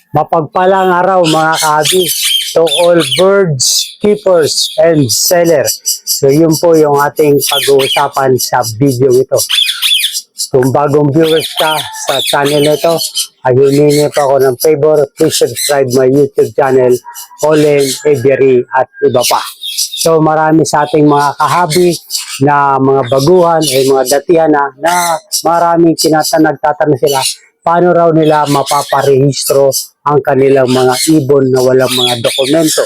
Mapagpalang araw mga kahabi to all birds, keepers, and seller. So yun po yung ating pag-uusapan sa video ito. Kung bagong viewers ka sa channel nito, ay hiningi pa ako ng favor, please subscribe my YouTube channel, Olen, Every, at iba pa. So marami sa ating mga kahabi na mga baguhan ay mga datihan na maraming nagtatanong sila paano raw nila mapaparehistro ang kanilang mga ibon na walang mga dokumento.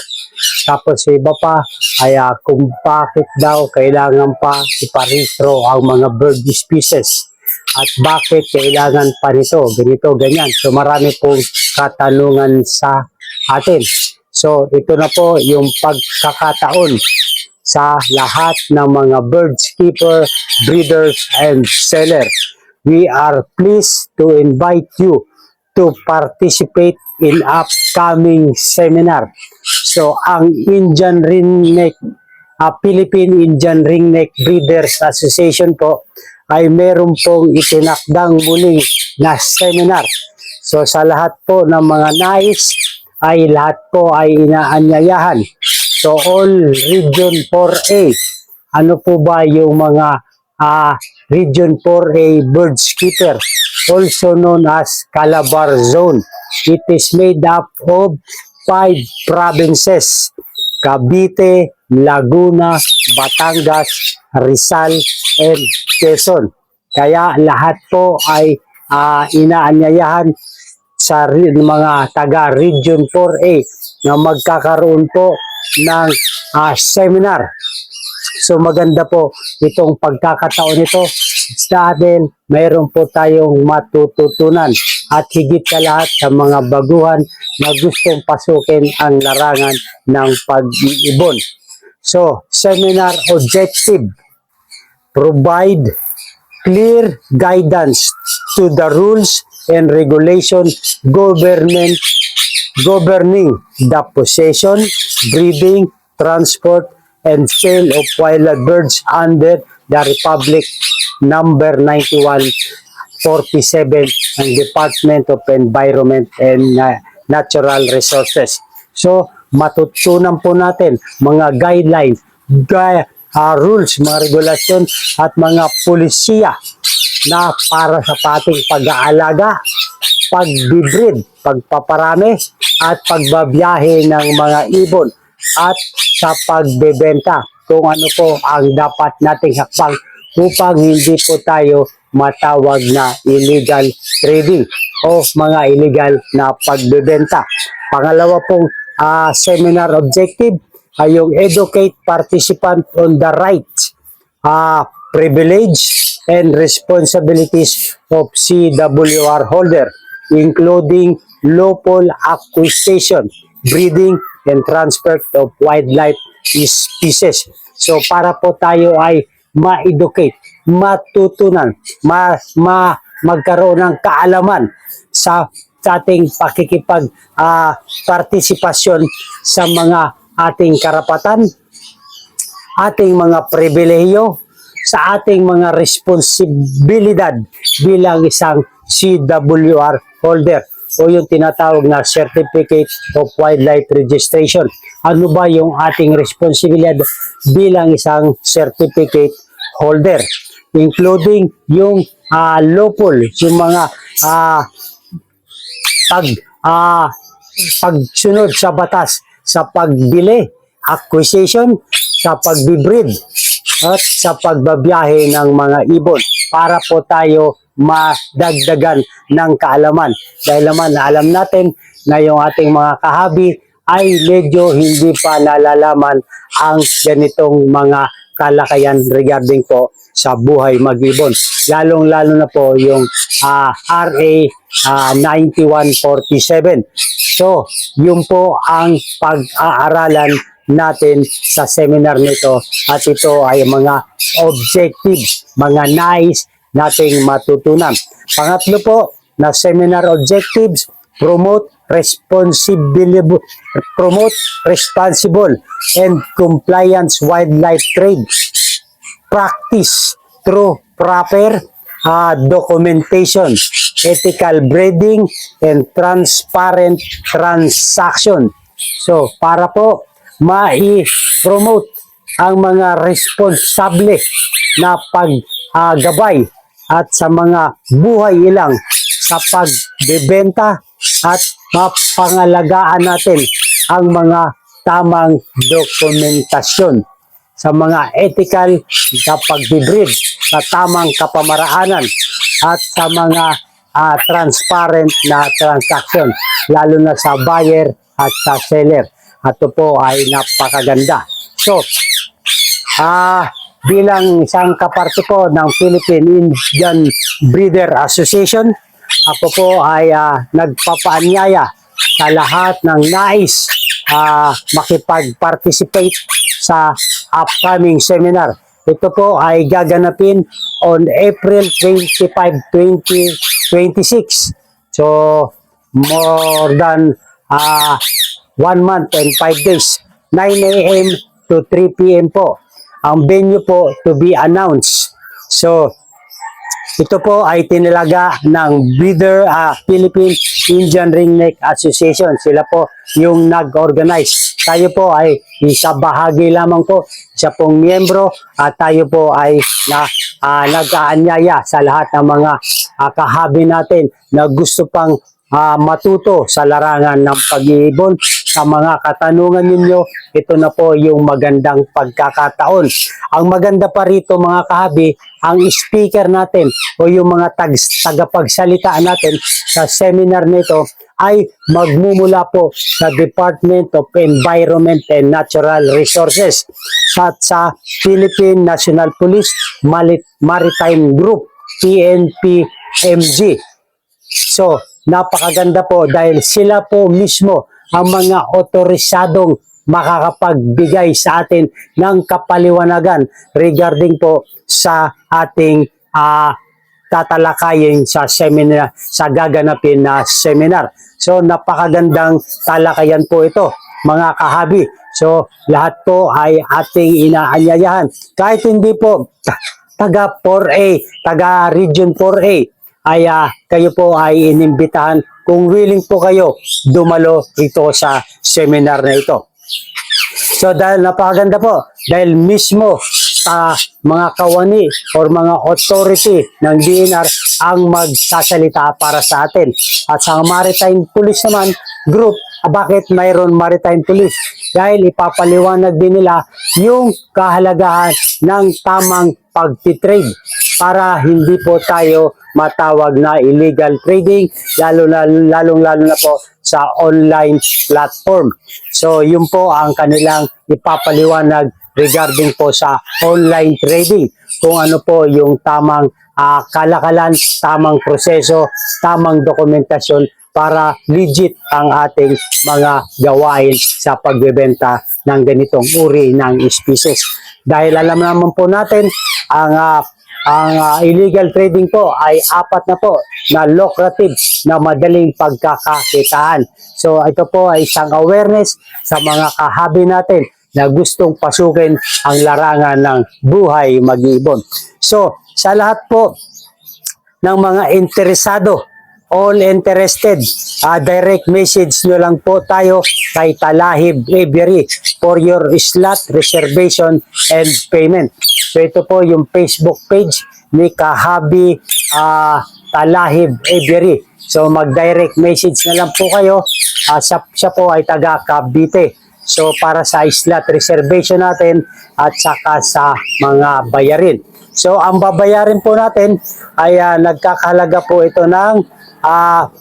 Tapos iba pa ay kung bakit daw kailangan pa iparehistro ang mga bird species at bakit kailangan pa nito, ganito, ganyan. So marami pong katanungan sa atin. So ito na po yung pagkakataon sa lahat ng mga birds keeper, breeders, and seller. We are pleased to invite you to participate in upcoming seminar. So ang Indian Ringneck, Philippine Indian Ringneck Breeders Association po ay meron pong itinakdang muling na seminar. So sa lahat po ng mga nais ay lahat po ay inaanyayahan. So all Region 4A, ano po ba yung mga Region 4A birds keeper, also known as Calabar Zone. It is made up of 5 provinces: Cavite, Laguna, Batangas, Rizal, and Quezon. Kaya lahat po ay inaanyayahan sa mga taga Region 4A na magkakaroon po ng seminar. So maganda po itong pagkakataon nito dahil mayroon po tayong matututunan at higit sa lahat sa mga baguhan na gustong pasukin ang larangan ng pag-iibon. So, seminar objective: provide clear guidance to the rules and regulations governing the possession, breeding, transport, and sale of wild birds under the Republic number 9147 ng Department of Environment and Natural Resources. So, matutunan po natin mga guidelines, rules, mga regulasyon at mga pulisiya na para sa ating pag-aalaga, pagbibreed, pagpaparami at pagbabiyahe ng mga ibon at sa pagbebenta, kung ano po ang dapat nating hakbang upang hindi po tayo matawag na illegal trading o mga illegal na pagbebenta. Pangalawa pong seminar objective ay yung educate participant on the rights, privilege, and responsibilities of CWR holder, including lawful acquisition, breeding, and transfer of wildlife species. So para po tayo ay ma-educate, matutunan, magkaroon ng kaalaman sa ating partisipasyon sa mga ating karapatan, ating mga pribilehiyo, sa ating mga responsibilidad bilang isang CWR holder o yung tinatawag na Certificate of Wildlife Registration. Ano ba yung ating responsibilidad bilang isang certificate holder? Including yung lawful, yung mga pagsunod sa batas sa pagbili, acquisition, sa pagbibreed, at sa pagbabiyahe ng mga ibon para po tayo madagdagan ng kaalaman. Dahil naman alam natin na yung ating mga kahabi ay medyo hindi pa nalalaman ang ganitong mga talakayan regarding po sa buhay mag-ibon. Lalong-lalo na po yung RA 9147. So, yun po ang pag-aaralan natin sa seminar nito at ito ay mga objective, mga nais nating matutunan. Pangatlo po na seminar objectives: promote responsible and compliance wildlife trade practice through proper documentation, ethical breeding, and transparent transaction. So, para po ma-promote ang mga responsable na paggabay at sa mga buhay ilang sa pagbebenta at mapangalagaan natin ang mga tamang dokumentasyon sa mga ethical na pagbibreed sa tamang kapamaraanan at sa mga transparent na transaction, lalo na sa buyer at sa seller. At ito po ay napakaganda. So, bilang isang kaparte po ng Philippine Indian Breeder Association, ako po ay nagpapaanyaya sa lahat ng nais makipag-participate sa upcoming seminar. Ito po ay gaganapin on April 25, 2026. So, more than 1 month and 5 days. 9 a.m. to 3 p.m. po. Ang venue po to be announced. So, ito po ay tinalaga ng Breeder Philippine Indian Ringneck Association. Sila po yung nag-organize. Tayo po ay isa bahagi lamang po. Isa pong miyembro at tayo po ay nag-aanyaya sa lahat ng mga kahabi natin na gusto pang matuto sa larangan ng pag-iibon. Sa mga katanungan ninyo, ito na po yung magandang pagkakataon. Ang maganda pa rito mga kahabi, ang speaker natin o yung mga tagapagsalita natin sa seminar nito ay magmumula po sa Department of Environment and Natural Resources at sa Philippine National Police Maritime Group, PNP-MG. So, napakaganda po dahil sila po mismo ang mga otorisadong makakapagbigay sa atin ng kapaliwanagan regarding po sa ating tatalakayin sa seminar, sa gaganapin na seminar. So, napakagandang talakayan po ito, mga kahabi. So, lahat po ay ating inaanyayahan. Kahit hindi po taga 4A, taga Region 4A, ay kayo po ay inimbitahan kung willing po kayo dumalo ito sa seminar na ito. So dahil napakaganda po, dahil mismo sa mga kawani or mga authority ng DNR ang magsasalita para sa atin. At sa Maritime Police naman group, bakit mayroon Maritime Police? Dahil ipapaliwanag din nila yung kahalagahan ng tamang pagtitrade para hindi po tayo matawag na illegal trading, lalong-lalo na po sa online platform. So, yun po ang kanilang ipapaliwanag regarding po sa online trading. Kung ano po yung tamang kalakalan, tamang proseso, tamang dokumentasyon para legit ang ating mga gawain sa pagbebenta ng ganitong uri ng species. Dahil alam naman po natin, ang illegal trading po ay 4 na po na lucrative na madaling pagkakakitaan. So ito po ay isang awareness sa mga kahabi natin na gustong pasukin ang larangan ng buhay mag-iibon. So sa lahat po ng mga interesado, all interested, direct message nyo lang po tayo kay Talahib Aviary for your slot reservation and payment. So ito po yung Facebook page ni Kahabi Talahib Aviary. So mag-direct message na lang po kayo. Siya po ay taga Cavite. So para sa slot reservation natin at saka sa mga bayarin. So ang babayarin po natin ay nagkakahalaga po ito ng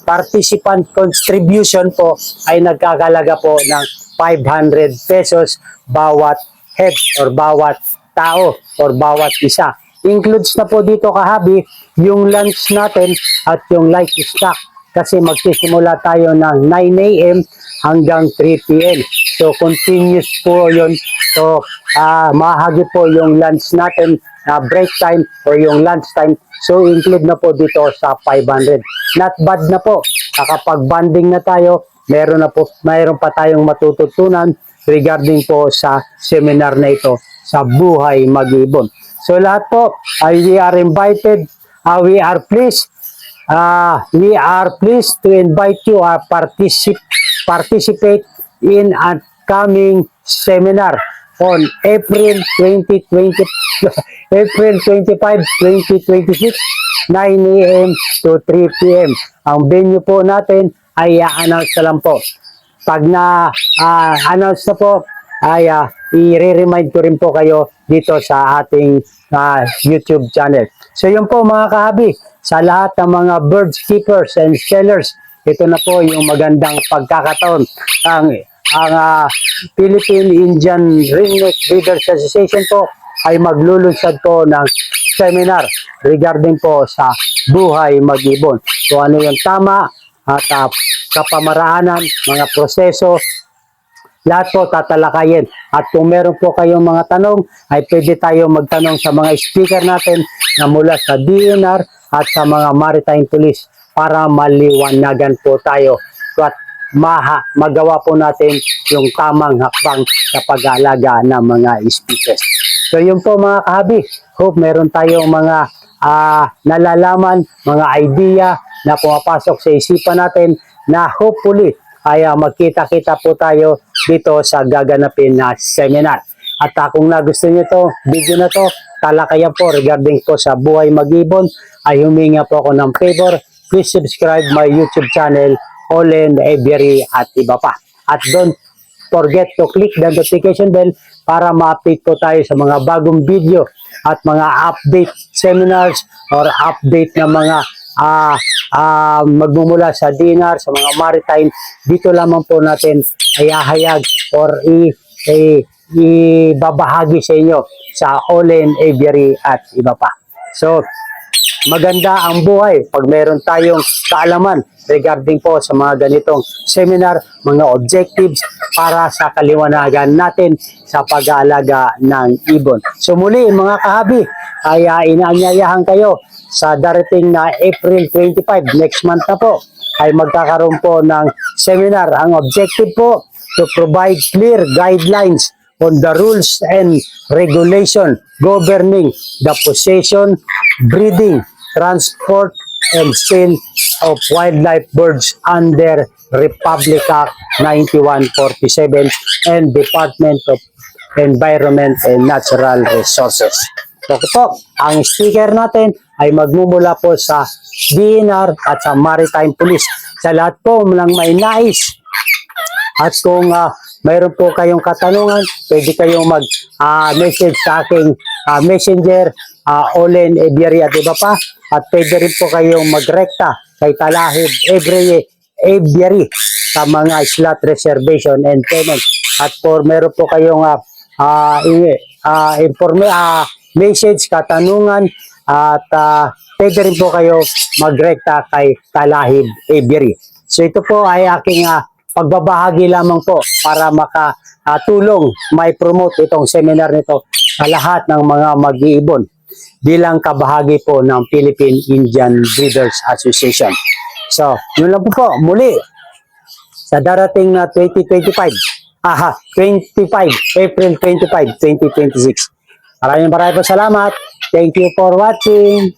participant contribution po ay nagkakahalaga po ng 500 pesos bawat head or bawat tao or bawat isa. Includes na po dito kahabi yung lunch natin at yung light stock kasi magsisimula tayo ng 9 a.m. hanggang 3 p.m. So continuous po yun. So mahagi po yung lunch natin break time or yung lunch time. So include na po dito sa 500. Not bad na po. Kapag banding na tayo, mayroon pa tayong matututunan regarding po sa seminar na ito sa buhay mag-ibon. So lahat po ay we are invited we are pleased to invite you participate in a coming seminar on April 25, 2026, 9 a.m. to 3 p.m. Ang venue po natin ay i-announce na lang po. Pag na-announce na po, ay i-remind ko rin po kayo dito sa ating YouTube channel. So yun po mga kahabi, sa lahat ng mga birds keepers and sellers, ito na po yung magandang pagkakataon. Ang Philippine Indian Ringneck Breeders Association po ay maglulunsad po ng seminar regarding po sa buhay mag-ibon. So ano yung tama at kapamaraanan, mga proseso, lahat po tatalakayin. At kung meron po kayong mga tanong, ay pwede tayo magtanong sa mga speaker natin na mula sa DNR at sa mga Maritime Police para maliwanagan po tayo at magawa po natin yung tamang hakbang sa pag-aalaga ng mga species. So yun po mga kahabi, hope meron tayong mga nalalaman, mga idea na pumapasok sa isipan natin na hopefully ay magkita-kita po tayo dito sa gaganapin na seminar. At kung nagustuhan nyo to, video na to, talakayan po regarding po sa buhay mag-ibon, ay huminga po ako ng favor. Please subscribe my YouTube channel, Olen Aviary at iba pa. At don't forget to click the notification bell para ma-update po tayo sa mga bagong video at mga update seminars or update na mga magmumula sa DNR, sa mga maritime. Dito lamang po natin ay ahayag or ibabahagi sa inyo sa Olen Aviary at iba pa. So, maganda ang buhay pag meron tayong kaalaman regarding po sa mga ganitong seminar, mga objectives para sa kaliwanagan natin sa pag-aalaga ng ibon. So muli mga kahabi, ay inaanyayahan kayo sa darating na April 25, next month na po, ay magkakaroon po ng seminar. Ang objective po, to provide clear guidelines on the rules and regulation governing the possession, breeding, transport, and sale of wildlife birds under Republic Act 9147 and Department of Environment and Natural Resources. So po, ang speaker natin ay magmumula po sa DNR at sa Maritime Police. Sa lahat po ng may nais at kung mayroon po kayong katanungan, pwede kayong mag-message sa aking messenger, Olen Aviary at iba pa. At pwede rin po kayong magrekta kay Talahib Aviary sa mga slot reservation and payment. At meron po kayong message, katanungan, at pwede rin po kayo magrekta kay Talahib Aviary. So ito po ay aking pagbabahagi lamang po para makatulong may promote itong seminar nito sa lahat ng mga mag-iibon bilang kabahagi po ng Philippine Indian Breeders Association. So, yun lang po muli sa darating na 25, April 25, 2026. Maraming po salamat. Thank you for watching.